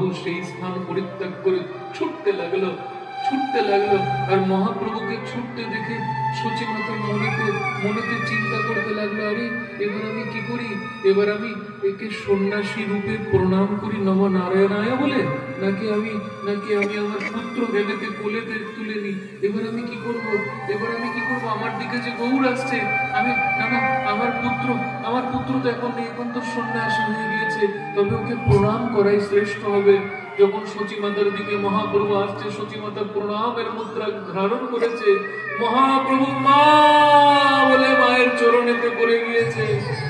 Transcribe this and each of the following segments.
সেই স্থান পরিত্যাগ করে ছুটতে লাগলো আর মহাপ্রভুকে ছুটতে দেখে সচিমাতা মনেতে চিন্তা করতে লাগলো, আরে এবার আমি কি করি, এবার আমি একে সন্ন্যাসী রূপে প্রণাম করি নম নারায়ণায় বলে, নাকি আমি আমার পুত্র ভেবেতে কোলেতে তুলে নি, এবার আমি কি করব, আমার দিকে যে গৌর আসছে, আমি না আমার পুত্র তো এখন নেই, এখন তো সন্ন্যাসী হয়ে গিয়েছে, তবে ওকে প্রণাম করাই শ্রেষ্ঠ হবে। যখন সচিমাতার দিকে মহাপ্রভু আসছে, সচিমাতা প্রণামের মুদ্রা ধারণ করেছে, মহাপ্রভু মা বলে মায়ের চরণেতে পড়ে গিয়েছে,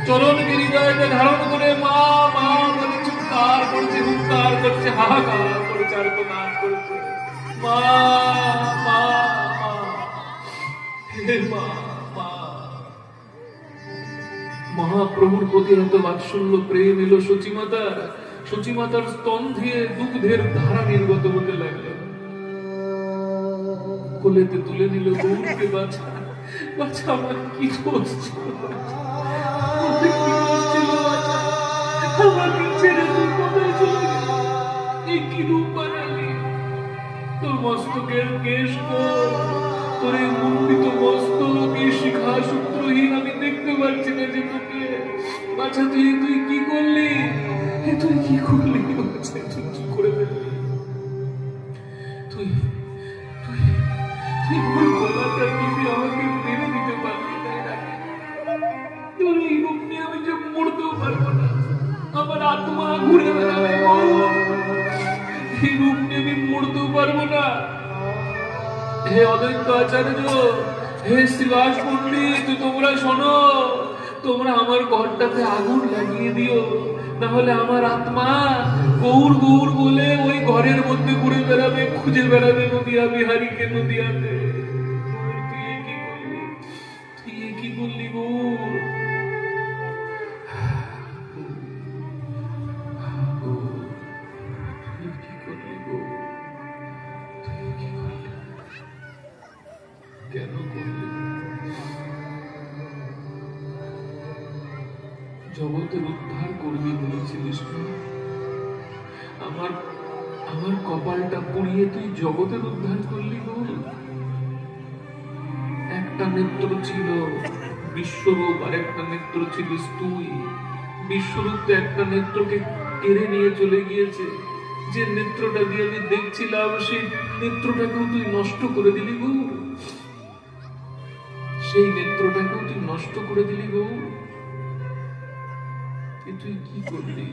চরণকে হৃদয়তে ধারণ করে মা মা বলে চিৎকার করছে, হাহাকার করছে, আর্তনাদ করছে, মা মা হে মা মা। মহাপ্রভুর প্রতি এত বাৎসল্য প্রেম এলো সচিমাতার স্তন দিয়ে দুগ্ধের ধারা নির্গত হতে লাগলো, কোলেতে তুলে নিল গৌরকে, বাছা আমার কি দোষ ছিল, আমাকে ছেড়ে তুই কোথায় চলে গেলি, এই কি রূপ বানালি, তোর মস্তকের কেশ তোর এই মুন্ডিত মস্তক, এই শিখা সূত্রহীন আমি দেখতে পাচ্ছি না যে তোকে, বাছা তুই কি করলি, তুই কি করলি, তুই কি করে ফেললি, তুই ওর গলাটা টিপে আমাকে মেরে দিতে পারলি না, তোর এই রূপ নিয়ে আমি যে মরতেও পারবো না, আমার আত্মা ঘুরে বেড়াবে, এই রূপ নিয়ে আমি মরতেও পারবো না। হে অদ্বৈত আচার্য, হে শ্রীবাস পণ্ডিত, তোমরা শোনো, তোমরা আমার ঘরটাতে আগুন লাগিয়ে দিও, নাহলে আমার আত্মা গৌর গৌর বলে ওই ঘরের মধ্যে ঘুরে বেড়াবে, খুঁজে বেড়াবে নদিয়া বিহারীকে নদিয়াতে। তুই কি করলি গৌর, কেন করলি, জগতের উদ্ধার করবি বলেছিলিস, আমার কপালটা পুড়িয়ে তুই জগতের উদ্ধার করলি গৌর। একটা নেত্র ছিল বিশ্বরূপ, আর একটা নেত্র ছিলিস তুই। বিশ্বরূপ তো একটা নেত্রকে কেড়ে নিয়ে চলে গিয়েছে, যে নেত্রটা দিয়ে আমি দেখছিলাম সেই নেত্রটাকেও তুই নষ্ট করে দিলি গৌর, সেই নেত্রটাকেও তুই নষ্ট করে দিলি গৌর, তুই কি করলি।